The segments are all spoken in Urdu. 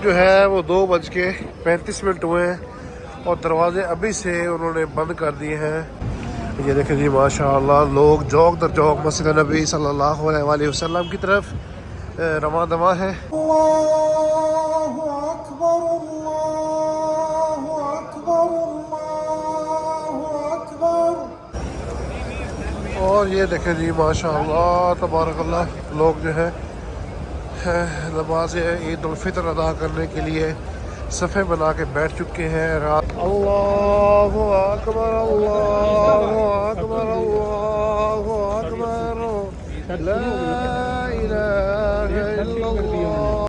جو ہے وہ 2:35 ہوئے ہیں اور دروازے ابھی سے انہوں نے بند کر دیے ہیں۔ یہ دیکھیں جی ماشاءاللہ لوگ جوق در جوق مسجد نبی صلی اللہ علیہ وآلہ وسلم کی طرف رواں دواں ہے۔ اللہ اکبر اللہ اکبر اللہ اکبر۔ اور یہ دیکھیں جی ماشاءاللہ تبارک اللہ لوگ جو ہے نماز عید الفطر ادا کرنے کے لیے صفیں بنا کے بیٹھ چکے ہیں۔ اللہ اکبر اللہ اکبر اللہ اکبر لا الہ الا اللہ۔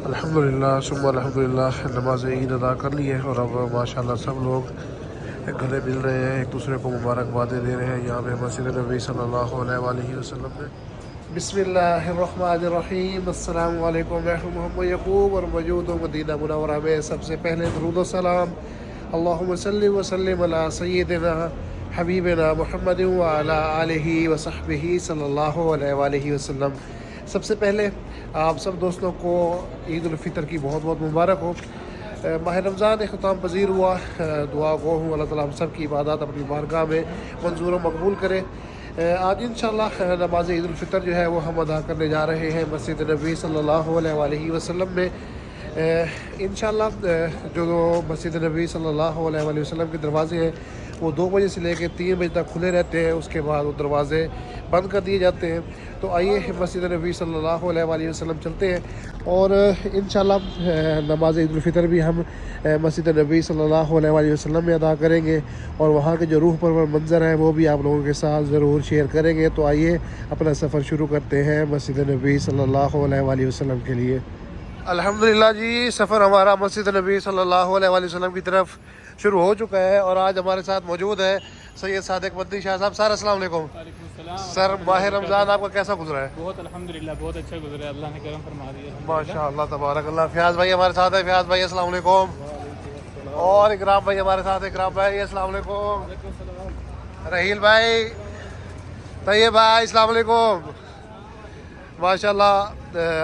الحمدللہ ثم الحمدللہ نماز عید ادا کر لی ہے اور اب ماشاءاللہ سب لوگ گلے مل رہے ہیں، ایک دوسرے کو مبارکبادیں دے رہے ہیں یہاں پہ مسجد نبی صلی اللہ علیہ وآلہ وسلم میں۔ بسم اللہ الرحمن الرحیم۔ السلام علیکم، میں ہوں محمد یعقوب اور موجود ہوں مدینہ منورہ میں۔ سب سے پہلے درود و سلام اللہم صلی وسلم علی سیدنا حبیبنا محمد وعلی آلہ وصحبہ صلی اللہ علیہ وآلہ وسلم۔ سب سے پہلے آپ سب دوستوں کو عید الفطر کی بہت بہت مبارک ہو۔ ماہ رمضان اختتام پذیر ہوا، دعا گو ہوں اللہ تعالیٰ ہم سب کی عبادات اپنی بارگاہ میں منظور و مقبول کرے۔ آج انشاءاللہ نماز عید الفطر جو ہے وہ ہم ادا کرنے جا رہے ہیں مسجد نبی صلی اللہ علیہ وآلہ وسلم میں۔ انشاءاللہ جو مسجد نبی صلی اللہ علیہ وآلہ وسلم کے دروازے ہیں وہ 2 بجے سے لے کے 3 بجے تک کھلے رہتے ہیں، اس کے بعد وہ دروازے بند کر دیے جاتے ہیں۔ تو آئیے مسجد نبی صلی اللہ علیہ وآلہ وسلم چلتے ہیں اور انشاءاللہ نماز عید الفطر بھی ہم مسجد نبی صلی اللہ علیہ وآلہ وسلم میں ادا کریں گے اور وہاں کے جو روح پرور منظر ہیں وہ بھی آپ لوگوں کے ساتھ ضرور شیئر کریں گے۔ تو آئیے اپنا سفر شروع کرتے ہیں مسجد نبی صلی اللہ علیہ وآلہ وسلم کے لیے۔ الحمدللہ جی سفر ہمارا مسجد نبی صلی اللہ علیہ وآلہ وسلم کی طرف شروع ہو چکا ہے اور آج ہمارے ساتھ موجود ہے سید صادق مدنی شاہ صاحب۔ سر السلام علیکم۔ وعلیکم السلام۔ سر ماہ رمضان آپ کا کیسا گزرا ہے؟ بہت الحمدللہ بہت اچھا گزرا ہے، اللہ نے کرم فرما دیا۔ ماشاءاللہ تبارک اللہ۔ فیاض بھائی ہمارے ساتھ ہے، فیاض بھائی السلام علیکم۔ اور اکرام بھائی ہمارے ساتھ ہے، اکرام بھائی السلام علیکم۔ رحیل بھائی، طیب بھائی السلام علیکم۔ ماشاءاللہ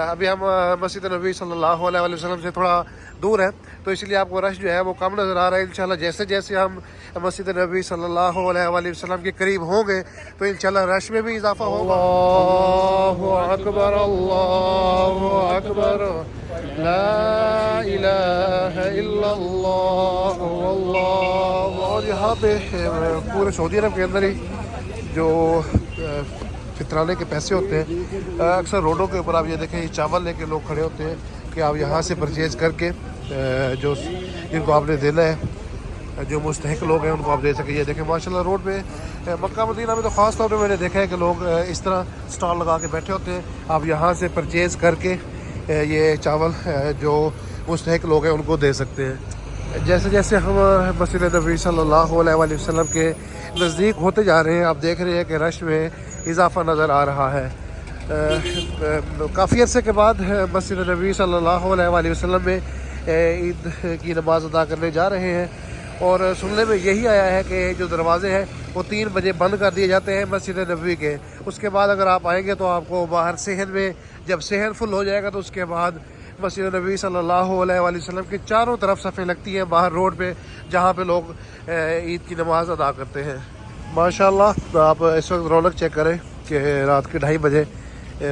ابھی ہم مسجد نبی صلی اللہ علیہ وسلم سے تھوڑا دور ہے تو اس لیے آپ کو رش جو ہے وہ کم نظر آ رہا ہے۔ انشاءاللہ جیسے جیسے ہم مسجد نبی صلی اللہ علیہ وسلم کے قریب ہوں گے تو انشاءاللہ رش میں بھی اضافہ ہوگا۔ اللہ اکبر اللہ اکبر لا الہ الا اللہ واللہ۔ اور یہاں پہ پورے سعودی عرب کے اندر ہی جو فطرانے کے پیسے ہوتے ہیں اکثر روڈوں کے اوپر آپ یہ دیکھیں یہ چاول لے کے لوگ کھڑے ہوتے ہیں کہ آپ یہاں سے پرچیز کر کے جو جن کو آپ نے دینا ہے، جو مستحق لوگ ہیں ان کو آپ دے سکیں۔ یہ دیکھیں ماشاءاللہ روڈ پہ مکہ مدینہ میں تو خاص طور پہ میں نے دیکھا ہے کہ لوگ اس طرح سٹال لگا کے بیٹھے ہوتے ہیں، آپ یہاں سے پرچیز کر کے یہ چاول جو مستحق لوگ ہیں ان کو دے سکتے ہیں۔ جیسے جیسے ہم مسجد نبی صلی اللہ علیہ وآلہ وسلم کے نزدیک ہوتے جا رہے ہیں آپ دیکھ رہے ہیں کہ رش میں اضافہ نظر آ رہا ہے۔ کافی عرصے کے بعد مسجد نبی صلی اللہ علیہ وآلہ وسلم میں عید کی نماز ادا کرنے جا رہے ہیں اور سننے میں یہی آیا ہے کہ جو دروازے ہیں وہ 3 بجے بند کر دیے جاتے ہیں مسجد نبوی کے۔ اس کے بعد اگر آپ آئیں گے تو آپ کو باہر صحن میں جب صحن فل ہو جائے گا تو اس کے بعد مسجد نبی صلی اللہ علیہ وآلہ وسلم کے چاروں طرف صفیں لگتی ہیں باہر روڈ پہ جہاں پہ لوگ عید کی نماز ادا کرتے ہیں۔ ماشاءاللہ آپ اس وقت رونق چیک کریں کہ رات کے 2:30 بجے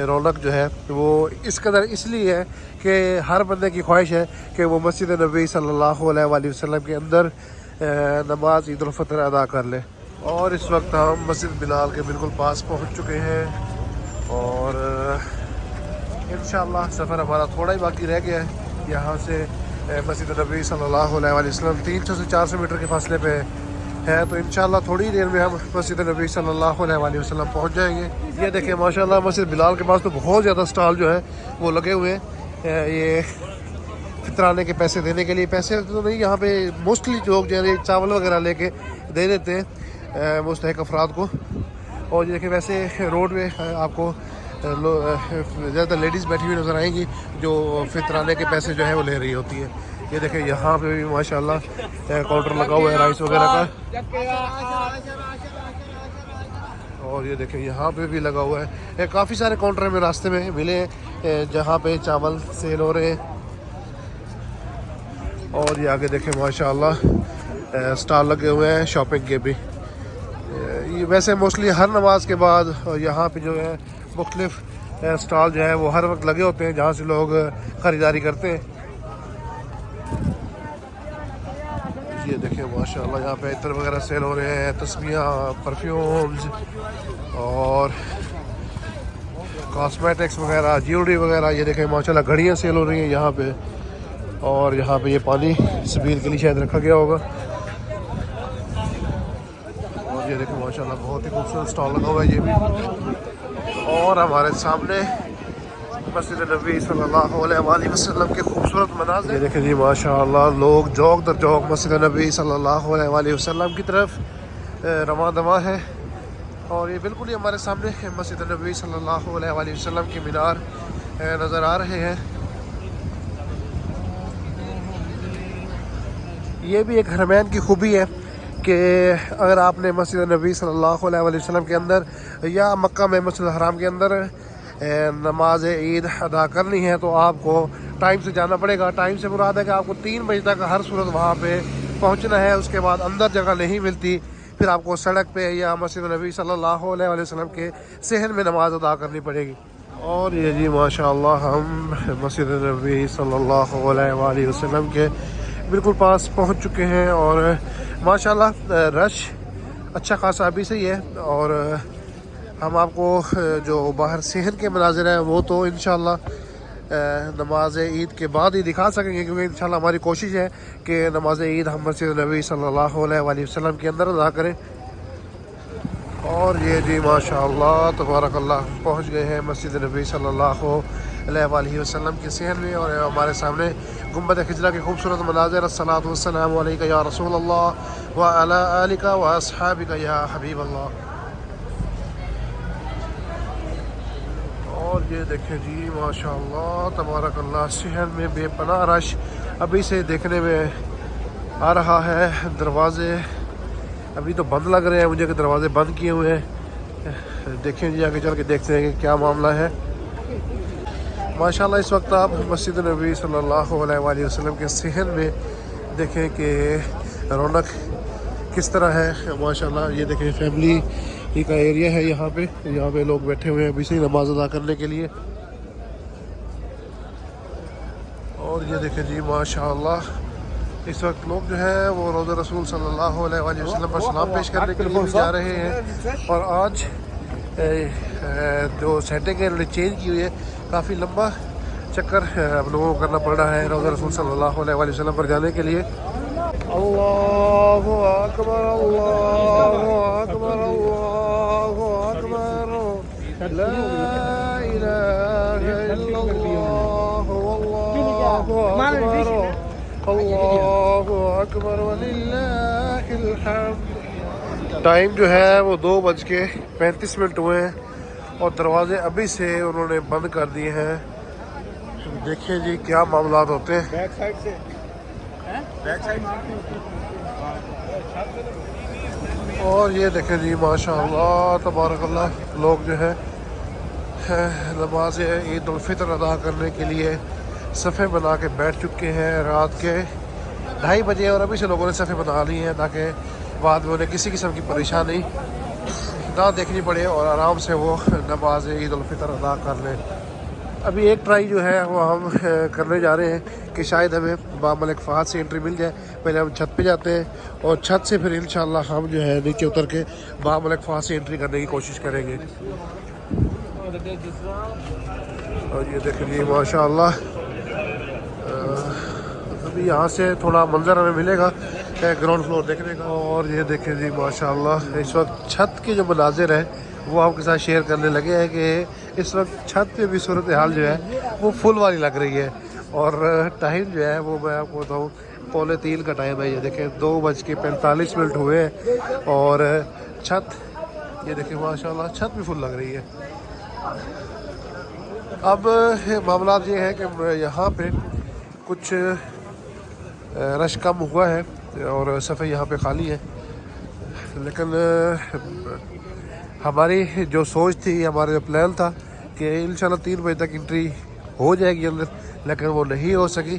رونق جو ہے وہ اس قدر اس لیے ہے کہ ہر بندے کی خواہش ہے کہ وہ مسجد نبی صلی اللہ علیہ وآلہ وسلم کے اندر نماز عید الفطر ادا کر لے۔ اور اس وقت ہم مسجد بلال کے بالکل پاس پہنچ چکے ہیں اور انشاءاللہ سفر ہمارا تھوڑا ہی باقی رہ گیا ہے۔ یہاں سے مسجد نبی صلی اللہ علیہ وآلہ وسلم 300 سے 400 میٹر کے فاصلے پہ ہے تو انشاءاللہ تھوڑی دیر میں ہم مسجد نبی صلی اللہ علیہ وآلہ وسلم پہنچ جائیں گے۔ یہ دیکھیں ماشاءاللہ مسجد بلال کے پاس تو بہت زیادہ سٹال جو ہے وہ لگے ہوئے ہیں، یہ فطرانے کے پیسے دینے کے لیے۔ پیسے تو نہیں، یہاں پہ موسٹلی لوگ جو ہے چاول وغیرہ لے کے دے دیتے ہیں مستحق افراد کو۔ اور یہ دیکھیں ویسے روڈ میں آپ کو زیادہ لیڈیز بیٹھی ہوئی نظر آئیں گی جو فطرانے کے پیسے جو ہے وہ لے رہی ہوتی ہیں۔ یہ دیکھیں یہاں پہ بھی ماشاءاللہ کاؤنٹر لگا ہوا ہے رائس وغیرہ کا، اور یہ دیکھیں یہاں پہ بھی لگا ہوا ہے۔ کافی سارے کاؤنٹر میں راستے میں ملے ہیں جہاں پہ چاول سیل ہو رہے ہیں۔ اور یہ آگے دیکھیں ماشاءاللہ سٹال لگے ہوئے ہیں شاپنگ کے بھی. یہ ویسے موسٹلی ہر نماز کے بعد یہاں پہ جو ہے مختلف سٹال جو ہے وہ ہر وقت لگے ہوتے ہیں جہاں سے لوگ خریداری کرتے ہیں. یہ دیکھیں ماشاءاللہ یہاں پہ عطر وغیرہ سیل ہو رہے ہیں, تسبیحاں, پرفیومز اور کاسمیٹکس وغیرہ, جیولری وغیرہ. یہ دیکھیں ماشاءاللہ گھڑیاں سیل ہو رہی ہیں یہاں پہ. اور یہاں پہ یہ پانی سبیل کے لیے شاید رکھا گیا ہوگا. اور یہ دیکھیں ماشاءاللہ بہت ہی خوبصورت سٹال لگا ہوا ہے یہ بھی. اور ہمارے سامنے مسجد نبی صلی اللہ علیہ وآلہ وسلم کے خوبصورت مناظر. یہ دیکھیں جی ماشاءاللہ لوگ جوق در جوق مسجد نبی صلی اللہ علیہ وآلہ وسلم کی طرف رواں دواں ہے. اور یہ بالکل ہی ہمارے سامنے مسجد نبی صلی اللہ علیہ وآلہ وسلم کے مینار نظر آ رہے ہیں. یہ بھی ایک حرمین کی خوبی ہے کہ اگر آپ نے مسجد نبی صلی اللہ علیہ وآلہ وسلم کے اندر یا مکہ میں مسجد الحرام کے اندر نماز عید ادا کرنی ہے تو آپ کو ٹائم سے جانا پڑے گا. ٹائم سے مراد ہے کہ آپ کو 3 بجے تک ہر صورت وہاں پہ پہنچنا ہے. اس کے بعد اندر جگہ نہیں ملتی, پھر آپ کو سڑک پہ یا مسجد نبی صلی اللہ علیہ وسلم کے صحن میں نماز ادا کرنی پڑے گی. اور یہ جی ماشاءاللہ ہم مسجد نبی صلی اللہ علیہ وآلہ وسلم کے بالکل پاس پہنچ چکے ہیں. اور ماشاءاللہ رش اچھا خاصا ابھی سے ہی ہے. اور ہم آپ کو جو باہر صحن کے مناظر ہیں وہ تو انشاءاللہ نماز عید کے بعد ہی دکھا سکیں گے, کیونکہ انشاءاللہ ہماری کوشش ہے کہ نماز عید ہم مسجد نبی صلی اللہ علیہ وآلہ وسلم کے اندر ادا کریں. اور یہ جی ماشاءاللہ تبارک اللہ پہنچ گئے ہیں مسجد نبی صلی اللہ علیہ وآلہ وسلم کے صحن میں. اور ہمارے سامنے گنبد خضرا کے خوبصورت مناظر. الصلاۃ والسلام علیک یا رسول اللہ وعلی آلک واصحابک یا حبیب اللہ. اور یہ دیکھیں جی ماشاءاللہ تبارک اللہ صحن میں بے پناہ رش ابھی سے دیکھنے میں آ رہا ہے. دروازے ابھی تو بند لگ رہے ہیں مجھے کہ دروازے بند کیے ہوئے ہیں. دیکھیں جی آگے چل کے دیکھتے ہیں کہ کیا معاملہ ہے. ماشاءاللہ اس وقت آپ مسجد نبی صلی اللہ علیہ وآلہ وسلم کے صحن میں دیکھیں کہ رونق کس طرح ہے. ماشاءاللہ یہ دیکھیں فیملی ہی کا ایریا ہے یہاں پہ لوگ بیٹھے ہوئے ہیں ابھی سے ہی نماز ادا کرنے کے لیے. اور یہ دیکھیں جی ماشاءاللہ اس وقت لوگ جو ہے وہ روضہ رسول صلی اللہ علیہ وآلہ وسلم پر سلام پیش کرنے کے لیے بھی جا رہے ہیں. اور آج جو سیٹنگ ہے انہوں نے چینج کی ہوئی ہے, کافی لمبا چکر اب لوگوں کو کرنا پڑ رہا ہے روضہ رسول صلی اللہ علیہ وآلہ وسلم پر جانے کے لیے. اللہ اکبر اللہ اکبر اللہ اکبر لا الہ الا اللہ واللہ اکبر اللہ اکبر وللہ الحمد. ٹائم جو ہے وہ 2:35 ہوئے ہیں اور دروازے ابھی سے انہوں نے بند کر دیے ہیں. دیکھیں جی کیا معاملات ہوتے ہیں. اور یہ دیکھیں جی ماشاءاللہ تبارک اللہ لوگ جو ہے نماز عید الفطر ادا کرنے کے لیے صفیں بنا کے بیٹھ چکے ہیں رات کے 2:30 بجے. اور ابھی سے لوگوں نے صفیں بنا لی ہیں تاکہ بعد میں انہیں کسی قسم کی پریشانی نہ دیکھنی پڑے اور آرام سے وہ نماز عید الفطر ادا کر لیں. ابھی ایک ٹرائی جو ہے وہ ہم کرنے جا رہے ہیں کہ شاید ہمیں باب ملک فہد سے انٹری مل جائے. پہلے ہم چھت پہ جاتے ہیں اور چھت سے پھر انشاءاللہ ہم جو ہے نیچے اتر کے باب ملک فہد سے انٹری کرنے کی کوشش کریں گے. اور یہ دیکھ لیجیے ماشاءاللہ ابھی یہاں سے تھوڑا منظر ہمیں ملے گا گراؤنڈ فلور دیکھنے کا. اور یہ دیکھیں جی ماشاءاللہ اس وقت چھت کے جو مناظر ہیں وہ آپ کے ساتھ شیئر کرنے لگے ہیں کہ اس وقت چھت پہ بھی صورتحال جو ہے وہ فل والی لگ رہی ہے. اور ٹائم جو ہے وہ میں آپ کو بتاؤں 2:45 کا ٹائم ہے. یہ دیکھیں 2:45 ہوئے ہیں اور چھت یہ دیکھیں ماشاءاللہ چھت بھی فل لگ رہی ہے. اب معاملات یہ ہے کہ یہاں پہ کچھ رش کم ہوا ہے اور صفحے یہاں پہ خالی ہیں, لیکن ہماری جو سوچ تھی, ہمارا جو پلان تھا کہ انشاءاللہ 3 بجے تک انٹری ہو جائے گی اندر, لیکن وہ نہیں ہو سکی.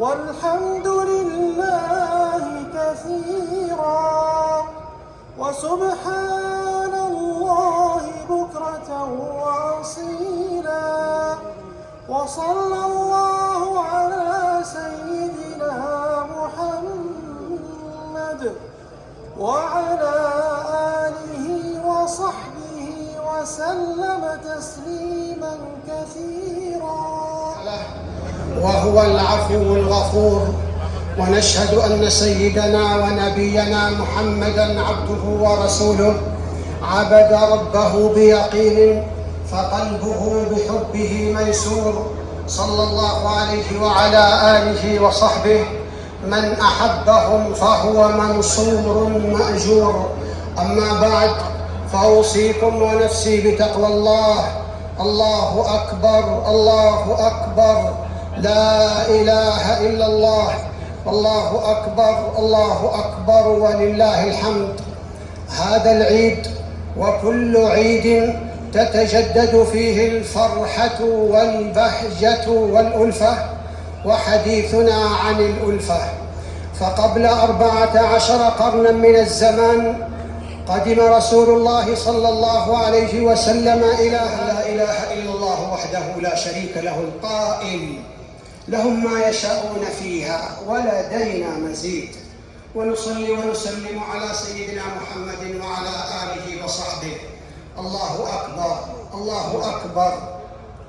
والحمد لله كثيرا وسبحان الله بكرة وأصيلا وصلى الله على سيدنا محمد وعلى آله وصحبه وسلم تسليما كثيرا. وهو العفو الغفور، ونشهد أن سيدنا ونبينا محمدًا عبده ورسوله عبد ربه بيقين فقلبه بحبه ميسور، صلى الله عليه وعلى آله وصحبه، من أحبهم فهو منصور مأجور. أما بعد فأوصيكم ونفسي بتقوى الله. الله أكبر الله أكبر لا إله إلا الله. الله أكبر، الله أكبر ولله الحمد. هذا العيد وكل عيد تتجدد فيه الفرحة والبهجة والألفة، وحديثنا عن الألفة. فقبل 14 قرنا من الزمان قدم رسول الله صلى الله عليه وسلم إلى لا إله إلا الله وحده لا شريك له القائل: لهم ما يشاءون فيها ولدينا مزيد. ونصلي ونسلم على سيدنا محمد وعلى آله وصحبه. الله أكبر، الله أكبر،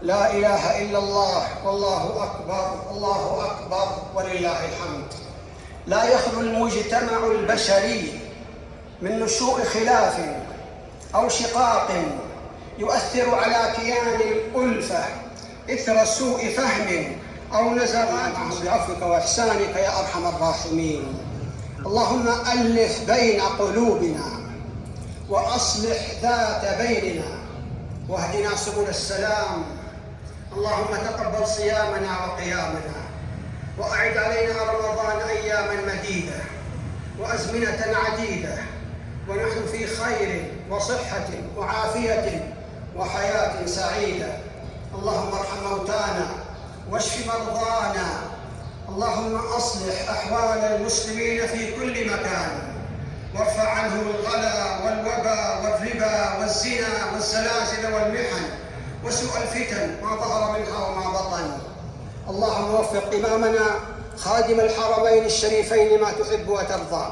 لا إله إلا الله، والله أكبر، الله أكبر ولله الحمد. لا يخلو المجتمع البشري من نشوء خلاف أو شقاق يؤثر على كيان الألفة إثر سوء فهم أو نزغات. بعفوك وإحسانك يا أرحم الراحمين. اللهم ألف بين قلوبنا وأصلح ذات بيننا واهدنا سبل السلام. اللهم تقبل صيامنا وقيامنا، وأعد علينا رمضان أياما مديدة وأزمنة عديدة، ونحن في خير وصحة وعافية وحياة سعيدة. اللهم ارحم موتانا واشف مرضانا. اللهم أصلح أحوال المسلمين في كل مكان، وارفع عنهم الغلا والوبا والربا والزنا والزلازل والمحن وسوء الفتن ما ظهر منها وما بطن. اللهم وفق إمامنا خادم الحرمين الشريفين ما تحب وترضى،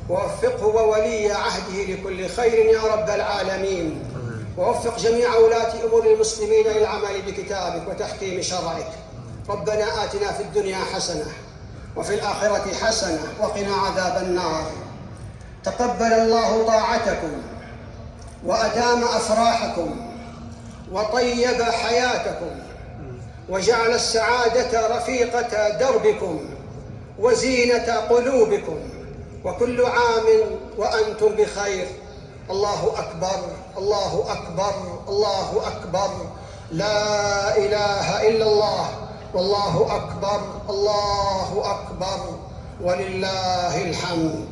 ووفقه وولي عهده لكل خير يا رب العالمين. ووفق جميع ولاة أمور المسلمين إلى العمل بكتابك وتحكيم شرعك. ربنا آتنا في الدنيا حسنة وفي الآخرة حسنة وقنا عذاب النار. تقبل الله طاعتكم وأدام أفراحكم وطيب حياتكم، وجعل السعادة رفيقة دربكم وزينة قلوبكم، وكل عام وأنتم بخير. الله أكبر، الله أكبر، الله أكبر، لا إله إلا الله، والله أكبر، الله أكبر ولله الحمد.